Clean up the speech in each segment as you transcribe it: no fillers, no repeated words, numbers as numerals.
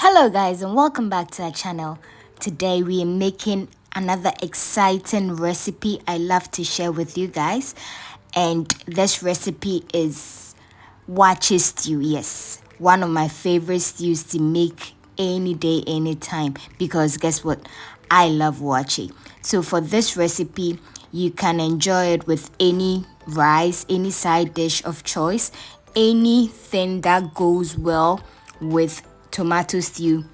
Hello guys and welcome back to our channel. Today we are making another exciting recipe I love to share with you guys, and this recipe is Waakye stew. Yes, one of my favorite stews to make any day, anytime, because guess what, I love Waakye. So for this recipe you can enjoy it with any rice, any side dish of choice, anything that goes well with tomato stew.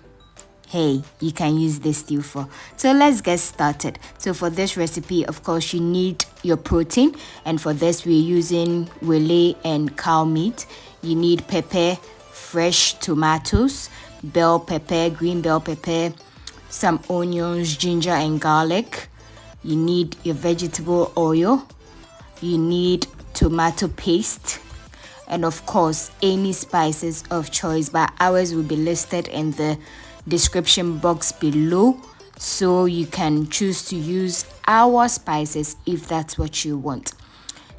Hey, you can use this stew for. So let's get started. So for this recipe, of course, you need your protein, and for this we're using wele and cow meat. You need pepper, fresh tomatoes, bell pepper, green bell pepper, some onions, ginger and garlic. You need your vegetable oil. You need tomato paste, and of course any spices of choice, but ours will be listed in the description box below, so you can choose to use our spices if that's what you want.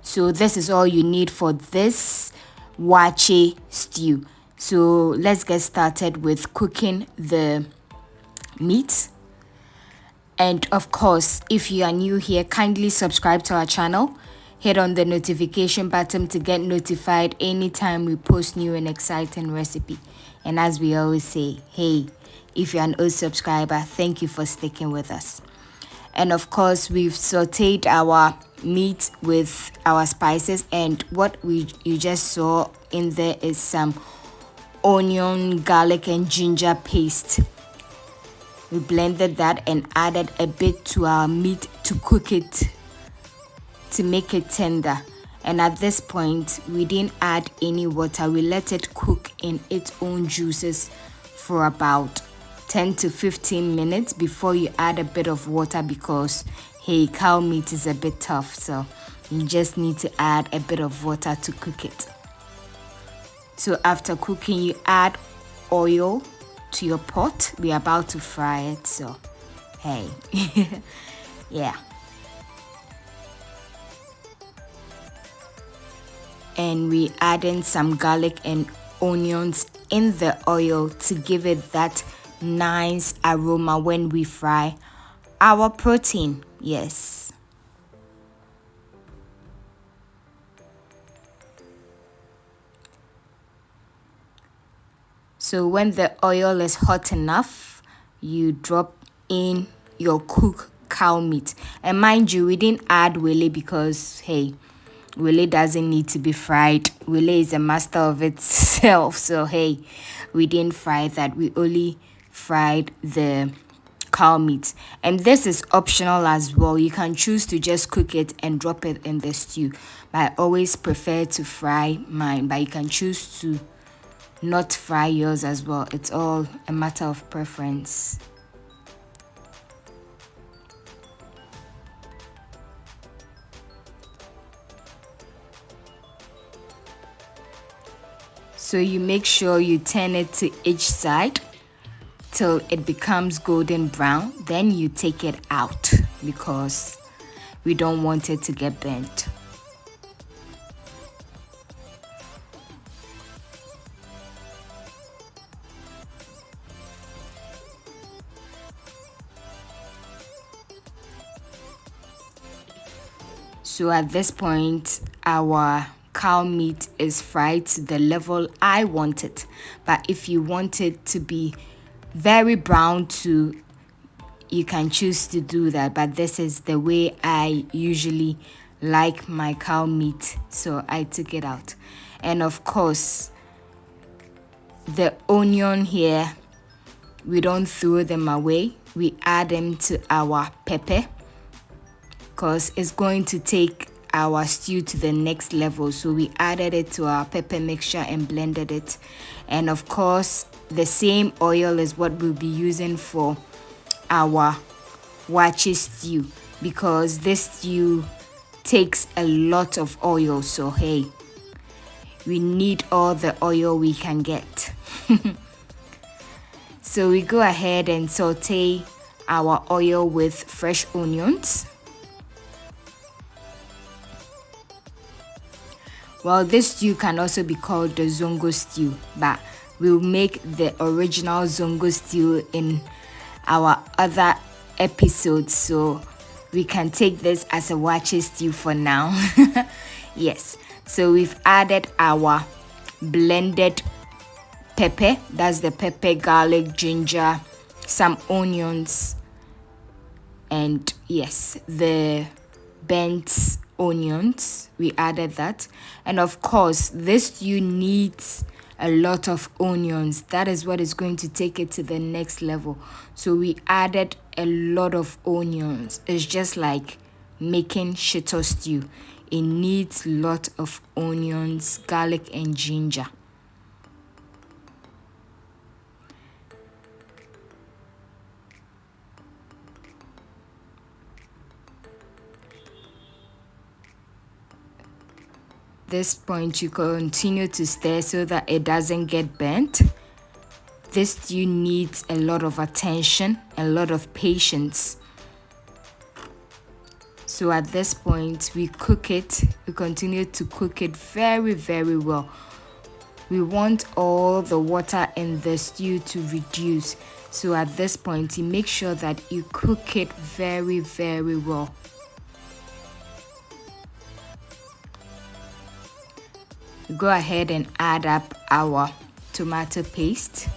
So this is all you need for this Waakye stew. So let's get started with cooking the meat. And of course, if you are new here, kindly subscribe to our channel. Hit on the notification button to get notified anytime we post new and exciting recipe. And as we always say, hey, if you're an old subscriber, thank you for sticking with us. And of course, we've sauteed our meat with our spices, and what you just saw in there is some onion, garlic and ginger paste. We blended that and added a bit to our meat to cook it, to make it tender. And at this point we didn't add any water. We let it cook in its own juices for about 10 to 15 minutes before you add a bit of water, because hey, cow meat is a bit tough, so you just need to add a bit of water to cook it. So after cooking, you add oil to your pot. We're about to fry it, so hey. Yeah. And we add in some garlic and onions in the oil to give it that nice aroma when we fry our protein. Yes. So when the oil is hot enough, you drop in your cooked cow meat. And mind you, we didn't add wele because hey, wele doesn't need to be fried. Wele is a master of itself. So hey, we didn't fry that. We only fried the cow meat. And this is optional as well. You can choose to just cook it and drop it in the stew. But I always prefer to fry mine. But you can choose to not fry yours as well. It's all a matter of preference. So you make sure you turn it to each side till it becomes golden brown. Then you take it out because we don't want it to get burnt. So at this point, our cow meat is fried to the level I want it. But if you want it to be very brown too, you can choose to do that. But this is the way I usually like my cow meat, so I took it out. And of course, the onion here, we don't throw them away. We add them to our pepper, because it's going to take our stew to the next level. So we added it to our pepper mixture and blended it. And of course, the same oil is what we'll be using for our Waakye stew, because this stew takes a lot of oil. So hey, we need all the oil we can get. So we go ahead and saute our oil with fresh onions. Well, this stew can also be called the zongo stew, but we'll make the original zongo stew in our other episodes, so we can take this as a waakye stew for now. Yes, so we've added our blended pepper, that's the pepper, garlic, ginger, some onions, and yes, the bent onions, we added that. And of course, this stew needs a lot of onions. That is what is going to take it to the next level. So we added a lot of onions. It's just like making shito stew. It needs a lot of onions, garlic, and ginger. This point, you continue to stir so that it doesn't get burnt. This stew needs a lot of attention, a lot of patience. So at this point, we continue to cook it very, very well. We want all the water in the stew to reduce. So at this point, you make sure that you cook it very, very well. Go ahead and add up our tomato paste.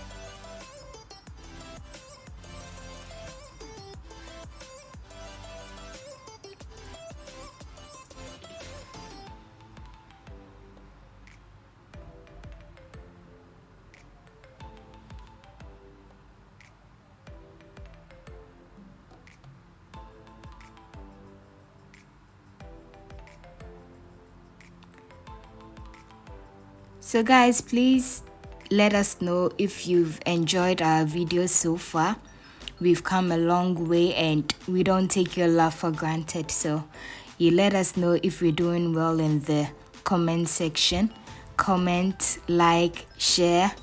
So guys, please let us know if you've enjoyed our videos so far. We've come a long way and we don't take your love for granted. So you let us know if we're doing well in the comment section. Comment, like, share.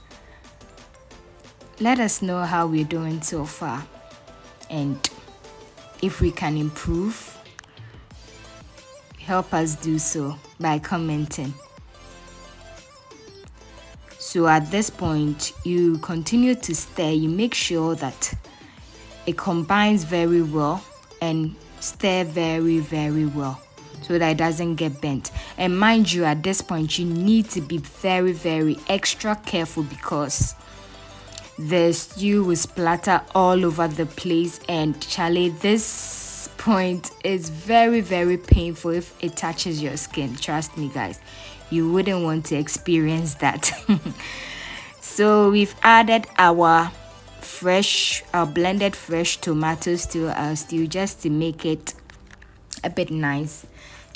Let us know how we're doing so far and if we can improve. Help us do so by commenting. So at this point, you continue to stir. You make sure that it combines very well and stir very, very well so that it doesn't get bent. And mind you, at this point, you need to be very, very extra careful because the stew will splatter all over the place. And Charlie, this point is very, very painful if it touches your skin. Trust me, guys. You wouldn't want to experience that. So we've added our blended fresh tomatoes to our stew just to make it a bit nice.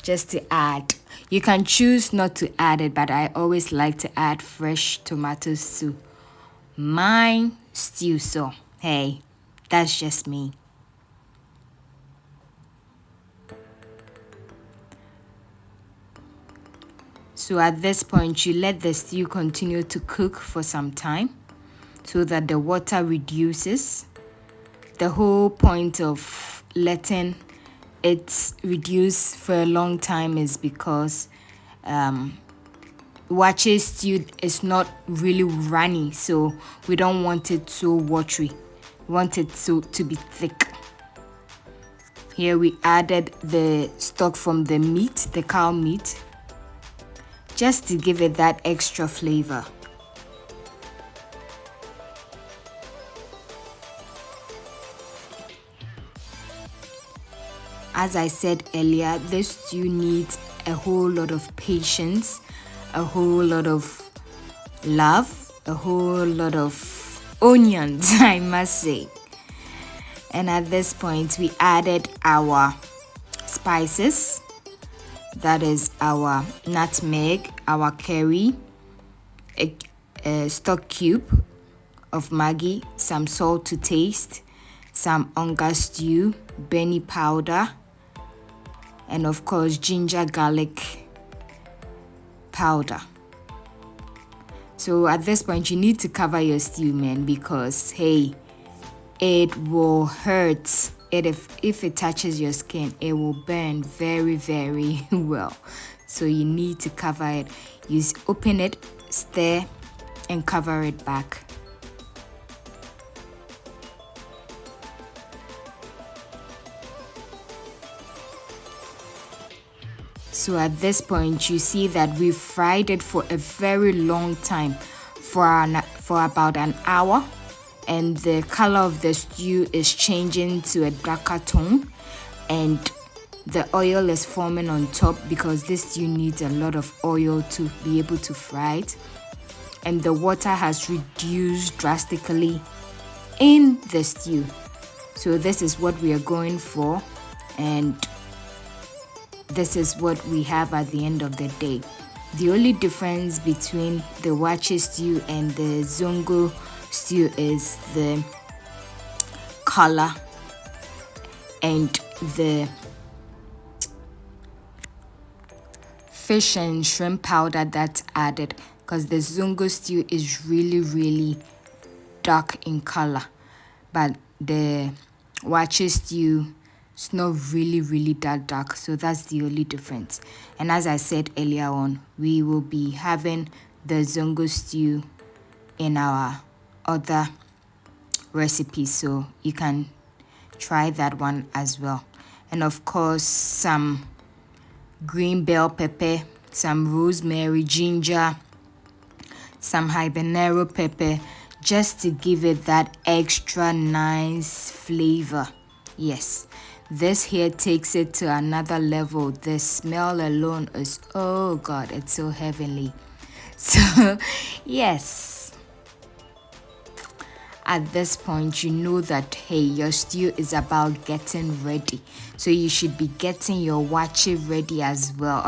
Just to add. You can choose not to add it, but I always like to add fresh tomatoes to my stew. So, hey, that's just me. So at this point, you let the stew continue to cook for some time so that the water reduces. The whole point of letting it reduce for a long time is because waakye stew is not really runny, so we don't want it so watery. We want it to be thick. Here we added the stock from the meat, the cow meat, just to give it that extra flavor. As I said earlier, this stew needs a whole lot of patience, a whole lot of love, a whole lot of onions, I must say. And at this point, we added our spices. That is our nutmeg, our curry, a stock cube of Maggi, some salt to taste, some onga stew, Benny powder, and of course ginger garlic powder. So at this point, you need to cover your stew, man, because hey, it will hurt. If it touches your skin, it will burn very, very well. So you need to cover it. You open it, stir, and cover it back. So at this point, you see that we've fried it for a very long time, for about an hour, and the color of the stew is changing to a darker tone, and the oil is forming on top because this stew needs a lot of oil to be able to fry it, and the water has reduced drastically in the stew. So this is what we are going for, and this is what we have at the end of the day. The only difference between the Waakye stew and the Zongo stew is the color and the fish and shrimp powder that's added, because the Zongo stew is really dark in color, but the Waakye stew, it's not really that dark. So that's the only difference. And as I said earlier on, we will be having the Zongo stew in our other recipes, so you can try that one as well. And of course, some green bell pepper, some rosemary, ginger, some habanero pepper, just to give it that extra nice flavor. Yes, this here takes it to another level. The smell alone is, oh God, it's so heavenly. So yes, at this point, you know that, hey, your stew is about getting ready. So you should be getting your Waakye ready as well.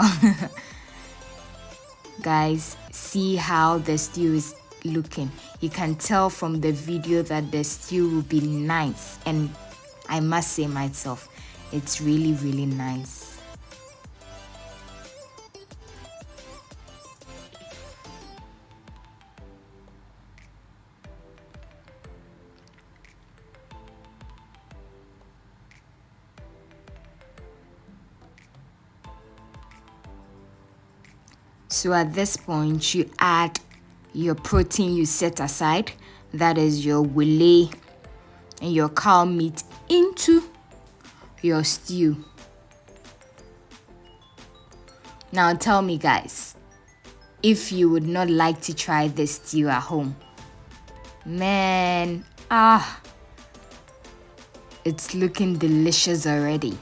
Guys, see how the stew is looking. You can tell from the video that the stew will be nice, and I must say myself, it's really nice. So at this point, you add your protein you set aside, that is your wile and your cow meat, into your stew. Now tell me, guys, if you would not like to try this stew at home. Man, it's looking delicious already.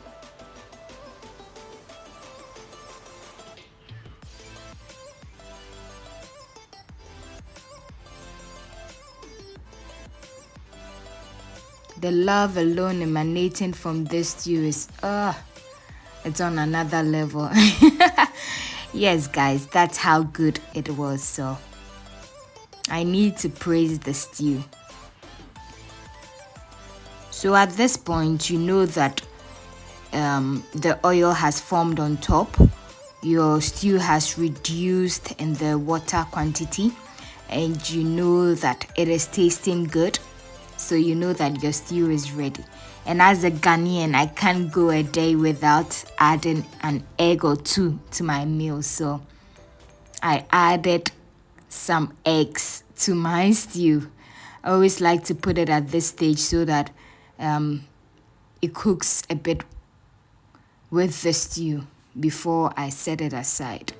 The love alone emanating from this stew is, it's on another level. Yes, guys, that's how good it was. So I need to praise the stew. So at this point, you know that the oil has formed on top. Your stew has reduced in the water quantity, and you know that it is tasting good. So you know that your stew is ready. And as a Ghanaian, I can't go a day without adding an egg or two to my meal. So I added some eggs to my stew. I always like to put it at this stage so that it cooks a bit with the stew before I set it aside.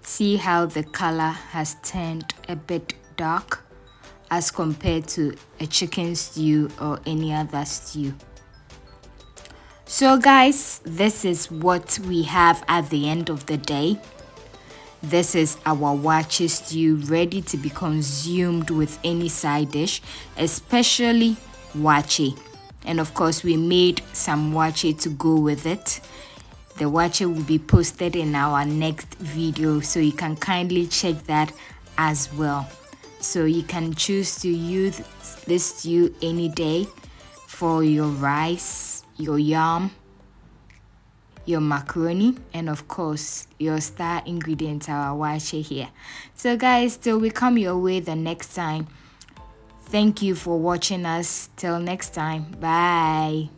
See how the color has turned a bit dark as compared to a chicken stew or any other stew. So guys, this is what we have at the end of the day. This is our Waakye stew, ready to be consumed with any side dish, especially Waakye. And of course, we made some Waakye to go with it. The Waakye will be posted in our next video, so you can kindly check that as well. So you can choose to use this stew any day for your rice, your yam, your macaroni, and of course your star ingredient, our waakye here. So guys, till we come your way the next time, thank you for watching us. Till next time, bye.